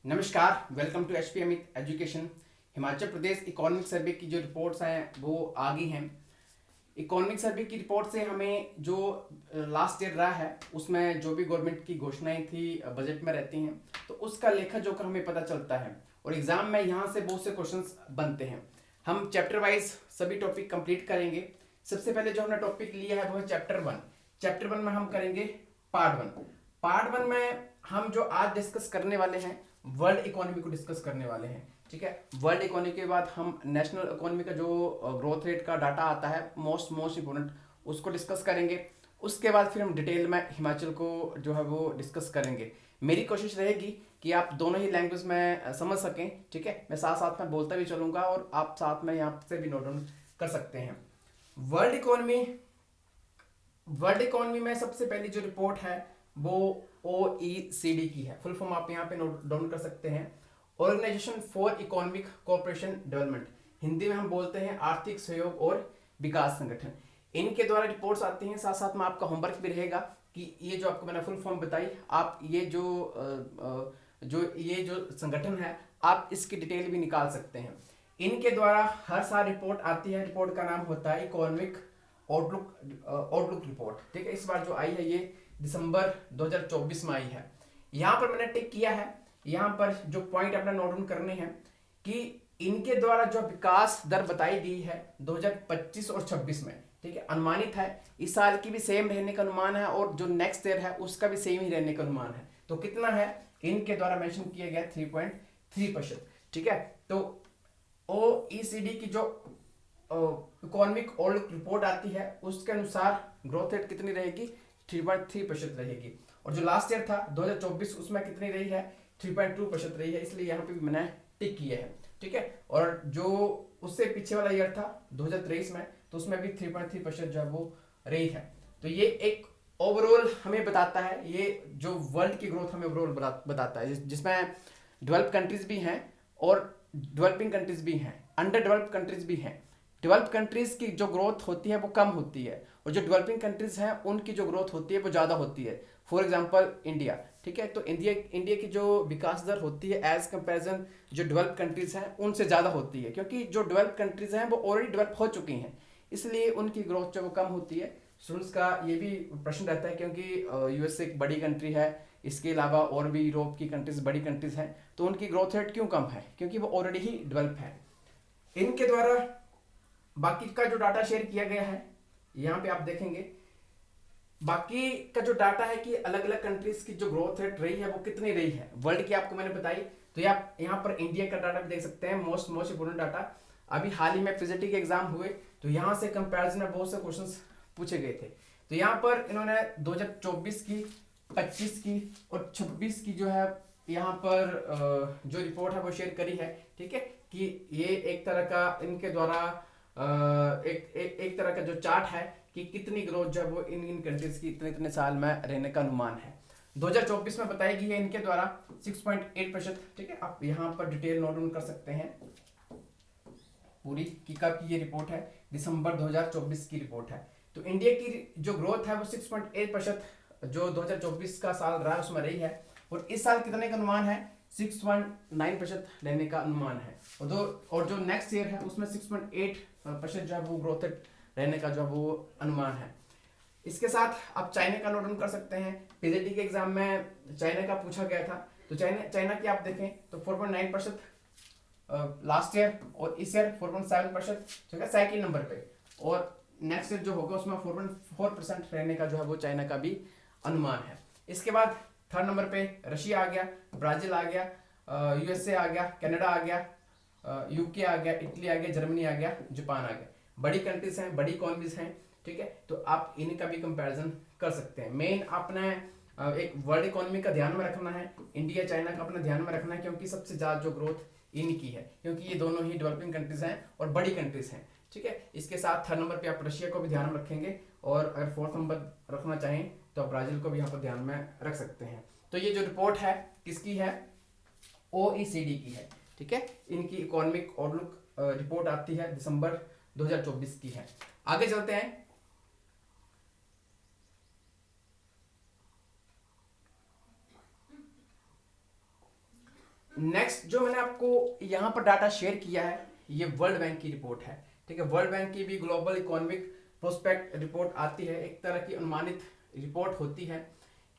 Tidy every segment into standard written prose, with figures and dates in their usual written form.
नमस्कार, welcome to H P Amit education. Himachal Pradesh economic survey की जो रिपोर्ट्स हैं वो आ गई हैं। इकोनॉमिक सर्वे की रिपोर्ट से हमें जो लास्ट ईयर रहा है उसमें जो भी गवर्नमेंट की घोषणाएं थी बजट में रहती हैं तो उसका लेखा जोखा हमें पता चलता है और एग्जाम में यहाँ से बहुत से क्वेश्चंस बनते हैं। हम चैप्टर वाइज सभी टॉपिक कंप्लीट करेंगे। सबसे पहले जो हमने टॉपिक लिया है वो है चैप्टर वन। चैप्टर वन में हम करेंगे पार्ट वन। पार्ट वन में हम जो आज डिस्कस करने वाले हैं वर्ल्ड इकोनॉमी को डिस्कस करने वाले हैं। ठीक है, वर्ल्ड इकोनॉमी के बाद हम नेशनल इकोनॉमी का जो ग्रोथ रेट का डाटा आता है मोस्ट इंपोर्टेंट उसको डिस्कस करेंगे। उसके बाद फिर हम डिटेल में हिमाचल को जो है वो डिस्कस करेंगे। मेरी कोशिश रहेगी कि आप दोनों ही लैंग्वेज में समझ सकें। ठीक है, मैं साथ साथ में बोलता भी चलूंगा और आप साथ में यहाँ से भी नोट डाउन कर सकते हैं। वर्ल्ड इकोनॉमी वर्ल्ड इकोनॉमी में सबसे पहली जो रिपोर्ट है वो OECD की है। फुल फॉर्म आप यहाँ पे नोट डाउन कर सकते हैं, organisation for economic cooperation development. Hindi में हम बोलते हैं आर्थिक सहयोग और विकास संगठन। इनके द्वारा रिपोर्ट्स आती हैं। साथ साथ में आपका होमवर्क भी रहेगा कि ये जो आपको मैंने फुल फॉर्म बताई, आप ये जो संगठन है आप इसकी डिटेल भी निकाल सकते हैं। इनके द्वारा हर साल रिपोर्ट आती है। रिपोर्ट का नाम होता है इकोनॉमिक आउटलुक रिपोर्ट। ठीक है, इस बार जो आई है ये दिसंबर 2024 में आई है। यहाँ पर मैंने टिक किया है। यहाँ पर जो पॉइंट अपना नोट डाउन करने हैं कि इनके द्वारा जो विकास दर बताई गई है 2025 और 26 में, ठीक है, अनुमानित है। इस साल की भी सेम रहने का अनुमान है और जो नेक्स्ट ईयर है उसका भी सेम ही रहने का अनुमान है। तो कितना है इनके द्वारा मेंशन किया गया 3.3%। ठीक है, तो OECD की जो इकोनॉमिक आउटलुक रिपोर्ट आती है उसके अनुसार ग्रोथ रेट कितनी रहेगी 3.3% रहेगी। और जो लास्ट ईयर था 2024 उसमें कितनी रही है 3.2% रही है। इसलिए यहाँ पे भी मैंने टिक किया है। ठीक है, और जो उससे पीछे वाला ईयर था 2023 में तो उसमें भी 3.3% जो है वो रही है। तो ये एक ओवरऑल हमें बताता है, ये जो वर्ल्ड की ग्रोथ हमें ओवरऑल बताता है जिसमें डेवलप कंट्रीज भी हैं और डेवलपिंग कंट्रीज भी हैं, अंडर डेवलप्ड कंट्रीज भी हैं। डेवलप कंट्रीज की जो ग्रोथ होती है वो कम होती है और जो डेवलपिंग कंट्रीज हैं उनकी जो ग्रोथ होती है वो ज़्यादा होती है। For example India. ठीक है, तो इंडिया की जो विकास दर होती है एज कंपेरिजन जो डेवलप कंट्रीज हैं उनसे ज़्यादा होती है, क्योंकि जो डेवलप कंट्रीज हैं वो ऑलरेडी डेवलप हो चुकी हैं, इसलिए उनकी ग्रोथ जो वो कम होती है। स्टूडेंट्स का ये भी प्रश्न रहता है क्योंकि यूएसए एक बड़ी कंट्री है, इसके अलावा और भी यूरोप की कंट्रीज बड़ी कंट्रीज हैं, तो उनकी ग्रोथ रेट क्यों कम है, क्योंकि वो ऑलरेडी ही डेवलप है। इनके द्वारा बाकी का जो डाटा शेयर किया गया है यहाँ पे आप देखेंगे बाकी का जो डाटा है कि अलग अलग कंट्रीज की जो ग्रोथ रेट रही है वो कितनी रही है वर्ल्ड की आपको मैंने बताई। तो आप यहाँ पर इंडिया का डाटा भी देख सकते हैं। मोस्ट इंपोर्टेंट डाटा अभी हाल ही में फिजिटी के एग्जाम हुए तो यहाँ से कंपैरिजन में बहुत से क्वेश्चंस पूछे गए थे। तो यहाँ पर इन्होंने 2024 की 25 की और 26 की जो है यहाँ पर जो रिपोर्ट है वो शेयर करी है। ठीक है, कि ये एक तरह का इनके द्वारा एक तरह का जो चार्ट है कि कितनी ग्रोथ जो है वो इन कंट्रीज की इतने इतने साल में रहने का अनुमान है। 2024 में बताई गई है इनके द्वारा 6.8%। ठीक है, आप यहाँ पर डिटेल नोट डाउन कर सकते हैं पूरी कि कब की ये रिपोर्ट है, दिसंबर 2024 की रिपोर्ट है। तो इंडिया की जो ग्रोथ है वो 6.8% जो 2024 का साल रहा है उसमें रही है और इस साल कितने का अनुमान है 6.9% रहने का अनुमान है। और जो नेक्स्ट ईयर है उसमें 6.8% जो है वो ग्रोथ रेट रहने का जो वो अनुमान है। इसके साथ आप चाइना का नोट डाउन कर सकते हैं। पीजीटी के एग्जाम में चाइना का पूछा गया था, तो चाइना की आप देखें तो 4.9% लास्ट ईयर और इस ईयर 4.7%, ठीक है, सेकंड नंबर पे। और नेक्स्ट ईयर जो होगा उसमें 4.4% रहने का जो है वो चाइना का भी अनुमान है। इसके बाद थर्ड नंबर पे रशिया आ गया, ब्राजील आ गया, यूएसए आ गया, कनाडा आ गया, यूके आ गया, इटली आ गया, जर्मनी आ गया, जापान आ गया। बड़ी कंट्रीज हैं, बड़ी इकोनॉमीज हैं। ठीक है, तो आप इनका भी कंपैरिजन कर सकते हैं। मेन आपने एक वर्ल्ड इकोनॉमी का ध्यान में रखना है, इंडिया चाइना का अपना ध्यान में रखना है, क्योंकि सबसे ज़्यादा जो ग्रोथ इनकी है, क्योंकि ये दोनों ही डेवलपिंग कंट्रीज हैं और बड़ी कंट्रीज हैं। ठीक है, इसके साथ थर्ड नंबर पे आप रशिया को भी ध्यान में रखेंगे और अगर फोर्थ नंबर रखना चाहें तो आप ब्राजील को भी यहाँ पर ध्यान में रख सकते हैं। तो ये जो रिपोर्ट है किसकी है, OECD की है। ठीक है, इनकी इकोनॉमिक आउटलुक रिपोर्ट आती है दिसंबर 2024 की है। आगे चलते हैं। नेक्स्ट जो मैंने आपको यहाँ पर डाटा शेयर किया है ये वर्ल्ड बैंक की रिपोर्ट है, ठीक है। वर्ल्ड बैंक की भी ग्लोबल इकोनॉमिक प्रोस्पेक्ट रिपोर्ट आती है, एक तरह की अनुमानित रिपोर्ट होती है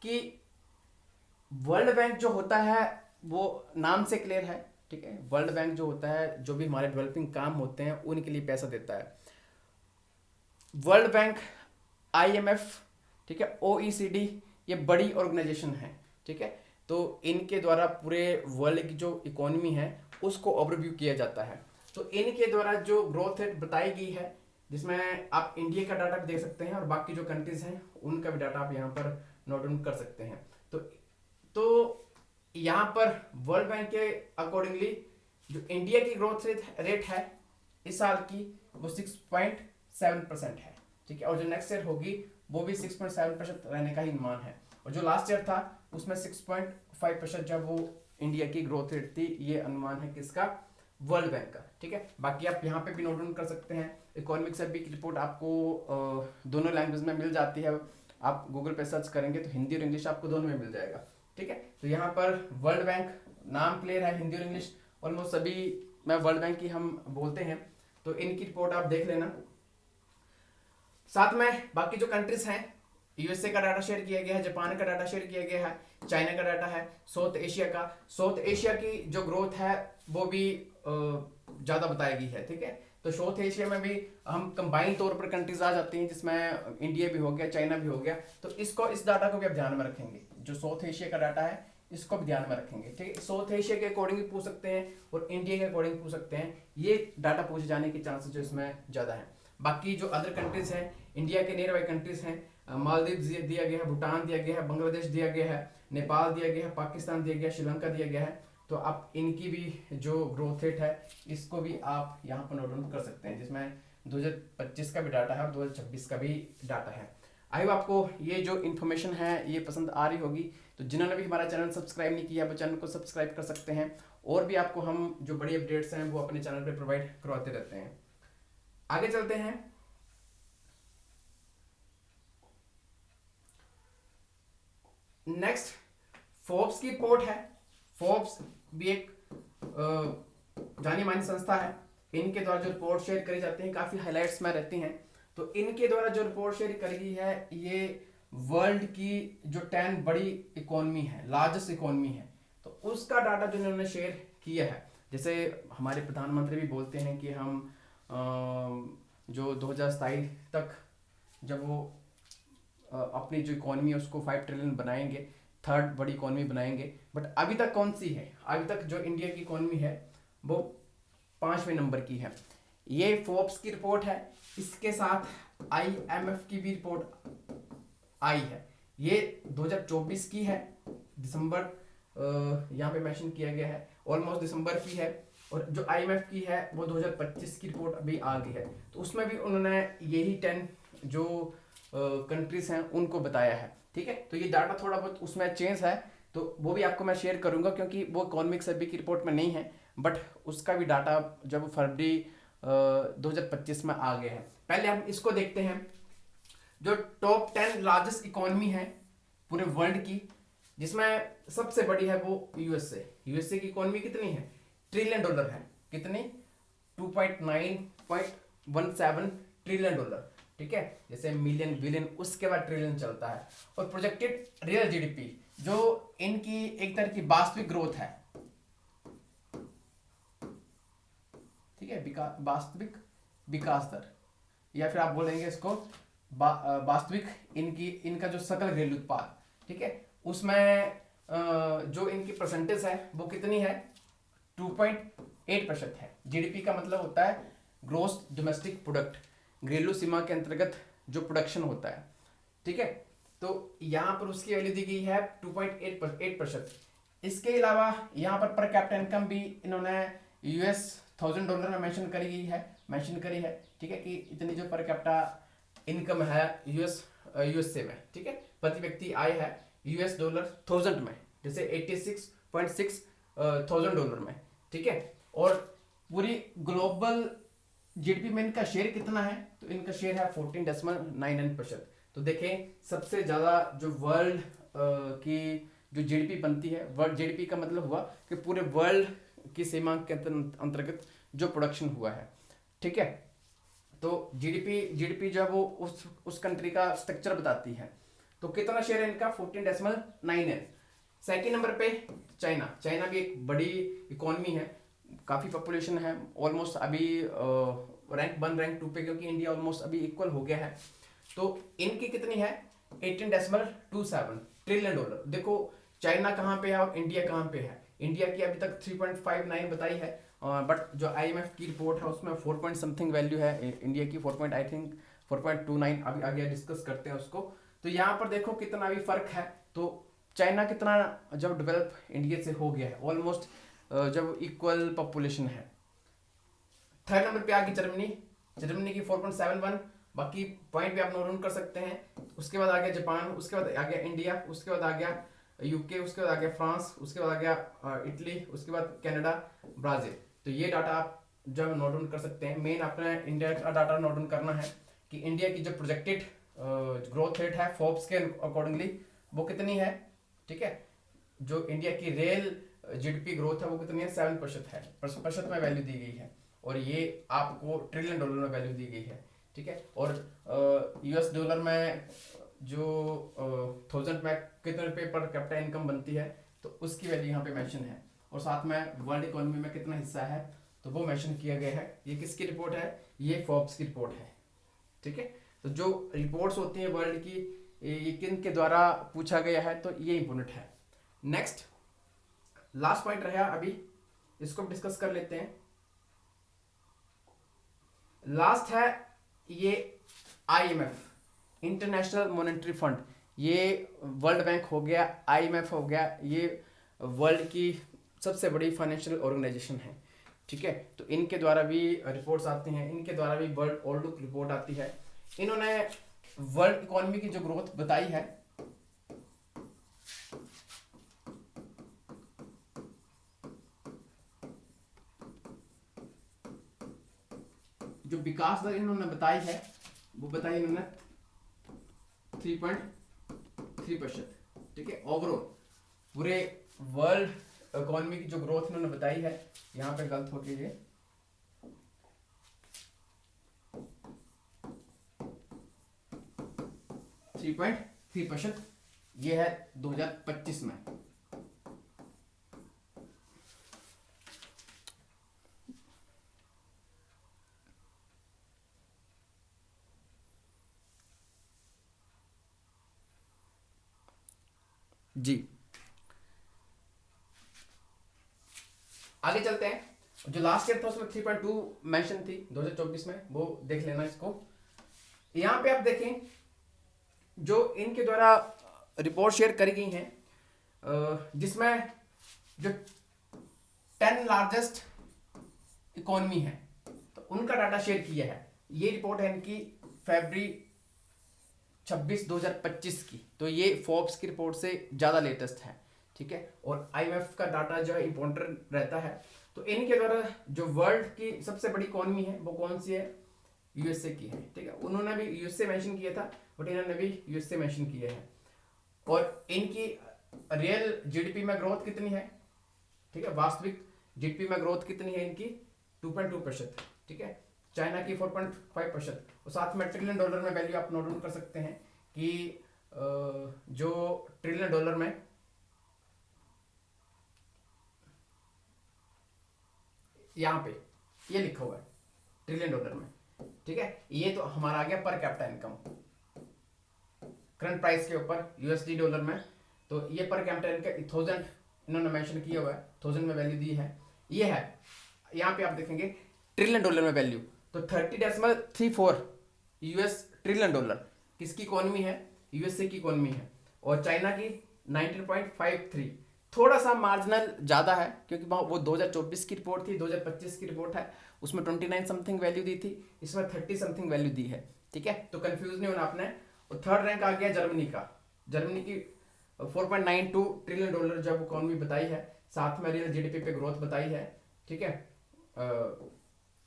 कि वर्ल्ड बैंक जो होता है वो नाम से क्लियर है, ठीक है। वर्ल्ड बैंक जो होता है जो भी हमारे डेवलपिंग काम होते हैं उनके लिए पैसा देता है। वर्ल्ड बैंक, IMF, ठीक है, OECD, ये बड़ी ऑर्गेनाइजेशन है, ठीक है। तो इनके द्वारा पूरे वर्ल्ड की जो इकोनॉमी है उसको ओवरव्यू किया जाता है। तो इनके द्वारा जो ग्रोथ रेट बताई गई है, जिसमें आप इंडिया का डाटा भी देख सकते हैं और बाकी जो कंट्रीज हैं उनका भी डाटा आप यहाँ पर नोट डाउन कर सकते हैं। तो यहाँ पर वर्ल्ड बैंक के अकॉर्डिंगली जो इंडिया की ग्रोथ रेट है इस साल की वो 6.7% है, ठीक है। और जो नेक्स्ट ईयर होगी वो भी 6.7% रहने का ही अनुमान है। और जो लास्ट ईयर था उसमें 6.5% जब वो इंडिया की ग्रोथ रेट थी, ये अनुमान है किसका, वर्ल्ड बैंक का, ठीक है। बाकी आप यहाँ पे भी नोट डाउन कर सकते हैं। इकोनॉमिक सर्वे की रिपोर्ट आपको दोनों लैंग्वेज में मिल जाती है, आप गूगल पे सर्च करेंगे तो हिंदी और इंग्लिश आपको दोनों में मिल जाएगा, ठीक है। तो यहाँ पर वर्ल्ड बैंक नाम क्लियर है, हिंदी और इंग्लिश ऑलमोस्ट सभी में वर्ल्ड बैंक की हम बोलते हैं, तो इनकी रिपोर्ट आप देख लेना। साथ में बाकी जो कंट्रीज हैं, USA का डाटा शेयर किया गया है, जापान का डाटा शेयर किया गया है, चाइना का डाटा है, साउथ एशिया की जो ग्रोथ है वो भी ज़्यादा बताई गई है, ठीक है। तो साउथ एशिया में भी हम कंबाइन तौर पर कंट्रीज आ जाती हैं जिसमें इंडिया भी हो गया, चाइना भी हो गया। तो इस डाटा को भी आप ध्यान में रखेंगे, जो साउथ एशिया का डाटा है इसको भी ध्यान में रखेंगे, ठीक है। साउथ एशिया के अकॉर्डिंग भी पूछ सकते हैं और इंडिया के अकॉर्डिंग पूछ सकते हैं, ये डाटा पूछे जाने के चांसेस जो इसमें ज़्यादा है। बाकी जो अदर कंट्रीज हैं, इंडिया के नियर बाई कंट्रीज हैं, मालदीव दिया गया है, भूटान दिया गया है, बांग्लादेश दिया गया है, नेपाल दिया गया है, पाकिस्तान दिया गया है, श्रीलंका दिया गया है। तो आप इनकी भी जो ग्रोथ रेट है इसको भी आप यहाँ पर नोट डाउन कर सकते हैं, जिसमें 2025 का भी डाटा है और 2026 का भी डाटा है। आई होप आपको ये जो इन्फॉर्मेशन है ये पसंद आ रही होगी। तो जिन्होंने भी हमारा चैनल सब्सक्राइब नहीं किया वो चैनल को सब्सक्राइब कर सकते हैं, और भी आपको हम जो बड़ी अपडेट्स हैं वो अपने चैनल पर प्रोवाइड करवाते रहते हैं। आगे चलते हैं। नेक्स्ट फोर्ब्स की रिपोर्ट है। फोर्ब्स भी एक जानी मानी संस्था है, इनके द्वारा जो रिपोर्ट शेयर करी जाती हैं काफी हाइलाइट्स में रहती हैं। तो इनके द्वारा जो रिपोर्ट शेयर करी गई है ये वर्ल्ड की जो 10 बड़ी इकोनॉमी है, लार्जेस्ट इकोनॉमी है, तो उसका डाटा जो इन्होंने शेयर किया है। जैसे हमारे प्रधानमंत्री भी बोलते हैं कि हम जो 2027 तक जब वो अपनी जो इकोनॉमी है उसको 5 ट्रिलियन बनाएंगे, थर्ड बड़ी इकोनॉमी बनाएंगे। बट अभी तक कौन सी है, अभी तक जो इंडिया की इकोनॉमी है वो 5वें नंबर की है। ये फोर्ब्स की रिपोर्ट है, इसके साथ IMF की भी रिपोर्ट आई है, ये 2024 की है, दिसंबर यहाँ पे मेंशन किया गया है, ऑलमोस्ट दिसंबर की है। और जो IMF की है वो 2025 की रिपोर्ट अभी आ गई है, तो उसमें भी उन्होंने यही 10 जो कंट्रीज हैं उनको बताया है, ठीक है। तो ये डाटा थोड़ा बहुत उसमें चेंज है, तो वो भी आपको मैं शेयर करूंगा क्योंकि वो इकोनॉमिक सर्वे की रिपोर्ट में नहीं है, बट उसका भी डाटा जब फरवरी 2025 में आ गया है। पहले हम इसको देखते हैं, जो टॉप 10 लार्जेस्ट इकोनॉमी है पूरे वर्ल्ड की, जिसमें सबसे बड़ी है वो यूएसए की इकोनॉमी कितनी है, $1 ट्रिलियन है, कितनी, 2.917 ट्रिलियन डॉलर, ठीक है। जैसे मिलियन, बिलियन, उसके बाद ट्रिलियन चलता है। और प्रोजेक्टेड रियल GDP जो इनकी एक तरह की वास्तविक ग्रोथ है, ठीक है, वास्तविक विकास दर, या फिर आप बोलेंगे इसको वास्तविक इनका जो सकल घरेलू उत्पाद, ठीक है, उसमें जो इनकी परसेंटेज है वो कितनी है, 2.8% है। GDP का मतलब होता है ग्रोस डोमेस्टिक प्रोडक्ट, घरेलू सीमा के अंतर्गत जो प्रोडक्शन होता है, ठीक है। तो यहाँ पर उसकी वैल्यू दी गई है 2.8%। इसके अलावा यहाँ पर कैपिटा इनकम भी इन्होंने $1000 में मेंशन करी है, ठीक है, कि इतनी जो पर कैपिटा इनकम है यूएसए में, ठीक है, प्रति व्यक्ति आय है $1000 में, जैसे 86.6 थाउजेंड डॉलर में, ठीक है। और पूरी ग्लोबल GDP में इनका शेयर कितना है, तो इनका शेयर है 14.99%। तो देखें सबसे ज्यादा जो वर्ल्ड की जो जीडीपी बनती है, वर्ल्ड जीडीपी का मतलब हुआ कि पूरे वर्ल्ड की सीमा के अंतर्गत जो प्रोडक्शन हुआ है, ठीक है। तो जीडीपी जीडीपी जो है वो उस कंट्री का स्ट्रक्चर बताती है। तो कितना शेयर है इनका, 14.9 है। सेकेंड नंबर पे चाइना। चाइना भी एक बड़ी इकोनॉमी है, काफ़ी पॉपुलेशन है, ऑलमोस्ट अभी रैंक 1 रैंक 2 पे, क्योंकि इंडिया ऑलमोस्ट अभी इक्वल हो गया है। तो इनकी कितनी है, 18.27 ट्रिलियन डॉलर। देखो चाइना कहाँ पे है और इंडिया कहाँ पे है। इंडिया की अभी तक 3.59 बताई है, बट जो आईएमएफ की रिपोर्ट है उसमें 4 पॉइंट समथिंग वैल्यू है इंडिया की, 4 आई थिंक 4.29। अभी आगे डिस्कस करते हैं उसको। तो यहाँ पर देखो कितना अभी फर्क है। तो चाइना कितना जब डेवलप इंडिया से हो गया है, ऑलमोस्ट जब इक्वल पॉपुलेशन है। थर्ड नंबर पे आ गई जर्मनी। जर्मनी की 4.71, बाकी पॉइंट पे आप नोट डाउन कर सकते हैं। उसके बाद आ गया जापान, उसके बाद आ गया इंडिया, उसके बाद आ गया यूके, उसके बाद आ गया फ्रांस, उसके बाद आ गया इटली, उसके बाद कनाडा, ब्राजील। तो ये डाटा आप जब नोट डाउन कर सकते हैं। मेन अपना इंडिया का डाटा नोट डाउन करना है कि इंडिया की जो प्रोजेक्टेड ग्रोथ रेट है फोर्ब्स के अकॉर्डिंगली वो कितनी है, ठीक है। जो इंडिया की रियल जीडीपी ग्रोथ है वो कितनी है, 7% है, प्रतिशत में वैल्यू दी गई है, और ये आपको ट्रिलियन डॉलर में वैल्यू दी गई है, ठीक है। और यूएस डॉलर में जो 1000 में कितने रुपए पर कैपिटा इनकम बनती है, तो उसकी वैल्यू यहाँ पे मेंशन है। और साथ में वर्ल्ड इकोनॉमी में कितना हिस्सा है तो वो मेंशन किया गया है। ये किसकी रिपोर्ट है, ये फोर्ब्स की रिपोर्ट है, ठीक है। तो जो रिपोर्ट्स होती हैं वर्ल्ड की, ये किन के द्वारा पूछा गया है, तो ये इंपॉर्टेंट है। नेक्स्ट लास्ट पॉइंट रहा अभी, इसको डिस्कस कर लेते हैं। लास्ट है ये आईएमएफ, इंटरनेशनल मॉनेटरी फंड। ये वर्ल्ड बैंक हो गया, आईएमएफ हो गया, ये वर्ल्ड की सबसे बड़ी फाइनेंशियल ऑर्गेनाइजेशन है, ठीक है। तो इनके द्वारा भी रिपोर्ट्स आती हैं, इनके द्वारा भी वर्ल्ड आउटलुक रिपोर्ट आती है। इन्होंने वर्ल्ड इकोनॉमी की जो ग्रोथ बताई है, जो विकास दर इन्होंने बताई है वो बताई इन्होंने 3.3%, ठीक है। ओवरऑल पूरे वर्ल्ड इकोनॉमी की जो ग्रोथ इन्होंने बताई है, यहाँ पे गलत होके ये 3.3% ये है 2025 में। जी आगे चलते हैं। जो लास्ट ईयर था उसमें 3.2 मेंशन थी 2024 में, वो देख लेना इसको। यहां पे आप देखें जो इनके द्वारा रिपोर्ट शेयर करी गई हैं, जिसमें जो 10 लार्जेस्ट इकोनॉमी है तो उनका डाटा शेयर किया है। ये रिपोर्ट है इनकी फरवरी 26 2025 की। तो ये फोर्ब्स की रिपोर्ट से ज़्यादा लेटेस्ट है, ठीक है। और आईएमएफ का डाटा जो है इंपॉर्टेंट रहता है। तो इनके द्वारा जो वर्ल्ड की सबसे बड़ी इकोनॉमी है वो कौन सी है, यूएसए की है, ठीक है। उन्होंने भी यूएसए मेंशन किया था, बट इन्होंने भी यूएसए मेंशन किया है। और इनकी रियल जीडीपी में ग्रोथ कितनी है, ठीक है, वास्तविक जीडीपी में ग्रोथ कितनी है इनकी, 2.2%, ठीक है। चाइना की 4.5%। और साथ में ट्रिलियन डॉलर में वैल्यू आप नोट डाउन कर सकते हैं कि जो ट्रिलियन डॉलर में यहाँ पे ये लिखा हुआ है ट्रिलियन डॉलर में, ठीक है। ये तो हमारा आ गया per capita income current price के ऊपर यूएसडी डॉलर में। तो ये पर कैपिटा इनकम 1000 इन्होंने मेंशन किया हुआ है, 1000 में वैल्यू दी है। ये है यहाँ पे आप देखेंगे ट्रिलियन डॉलर में वैल्यू, तो 30.34 यूएस ट्रिलियन डॉलर किसकी इकोनॉमी है, यूएसए की इकोनॉमी है। और चाइना की 19.53, थोड़ा सा मार्जिनल ज़्यादा है क्योंकि वो 2024 की रिपोर्ट थी, 2025 की रिपोर्ट है, उसमें 29 समथिंग वैल्यू दी थी, इसमें 30 समथिंग वैल्यू दी है, ठीक है। तो कंफ्यूज नहीं होना आपने। और थर्ड रैंक आ गया जर्मनी का। जर्मनी की 4.92 ट्रिलियन डॉलर जब इकोनॉमी बताई है, साथ में रियल जीडीपी पे ग्रोथ बताई है, ठीक है।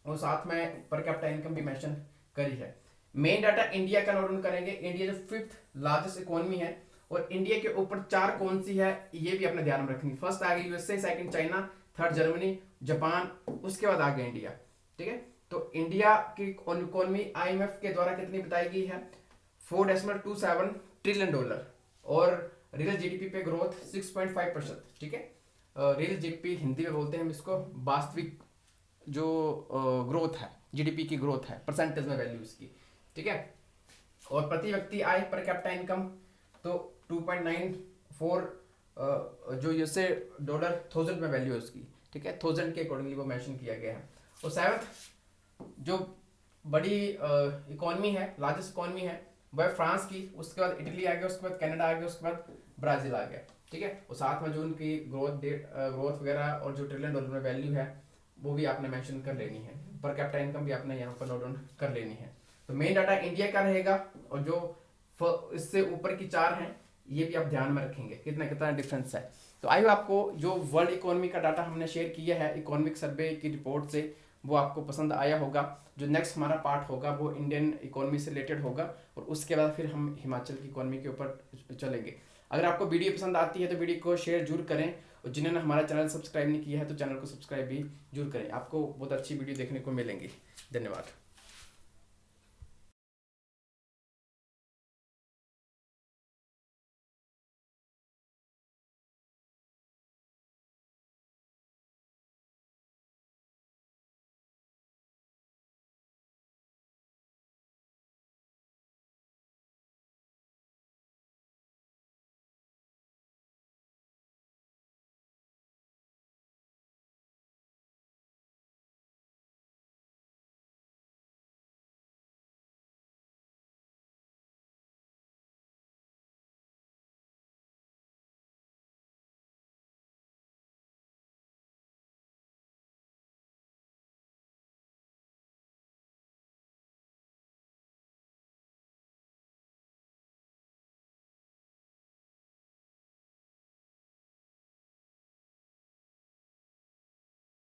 और साथ में पर कैपिटा इनकम भी मेंशन करी है। मेन डाटा इंडिया का नोट डाउन करेंगे। इंडिया जो 5th लार्जेस्ट इकोनॉमी है और इंडिया के ऊपर 4 कौन सी है ये भी अपने ध्यान में रखनी। फर्स्ट आ गई USA, second China, third Germany, Japan, उसके बाद आ गया इंडिया। ठीक है, तो इंडिया की इकोनॉमी आईएमएफ के द्वारा कितनी बताई गई है, $4.27 ट्रिलियन, और रियल जीडीपी पे ग्रोथ 6.5%। ठीक है, रियल जीडीपी हिंदी में बोलते हैं हम इसको, वास्तविक जो ग्रोथ है, जीडीपी की ग्रोथ है परसेंटेज में वैल्यू इसकी। ठीक है, और प्रति व्यक्ति आय पर कैपिटा इनकम तो 2.94 जो यूएसए डॉलर 1000 में वैल्यू है उसकी। ठीक है, 1000 के अकॉर्डिंगली वो मेंशन किया गया है। और सेवंथ जो बड़ी इकोनॉमी है, लार्जेस्ट इकोनॉमी है, वह फ्रांस की, उसके बाद इटली आ गया, उसके बाद कनाडा आ गया, उसके बाद ब्राजील आ गया। ठीक है, और साथ में जो उनकी ग्रोथ वगैरह और जो ट्रिलियन डॉलर में वैल्यू है वो भी आपने मेंशन कर लेनी है। पर कैपिटा इनकम भी आपने यहाँ पर नोट डाउन कर लेनी है। तो मेन डाटा इंडिया का रहेगा, और जो इससे ऊपर की 4 हैं ये भी आप ध्यान में रखेंगे कितना कितना डिफरेंस है। तो आई होप आपको जो वर्ल्ड इकोनॉमी का डाटा हमने शेयर किया है इकोनॉमिक सर्वे की रिपोर्ट से वो आपको पसंद आया होगा। जो नेक्स्ट हमारा पार्ट होगा वो इंडियन इकोनॉमी से रिलेटेड होगा, और उसके बाद फिर हम हिमाचल की इकोनॉमी के ऊपर चलेंगे। अगर आपको वीडियो पसंद आती है तो वीडियो को शेयर जरूर करें, और जिन्होंने हमारा चैनल सब्सक्राइब नहीं किया है तो चैनल को सब्सक्राइब भी जरूर करें। आपको बहुत अच्छी वीडियो देखने को मिलेंगी। धन्यवाद।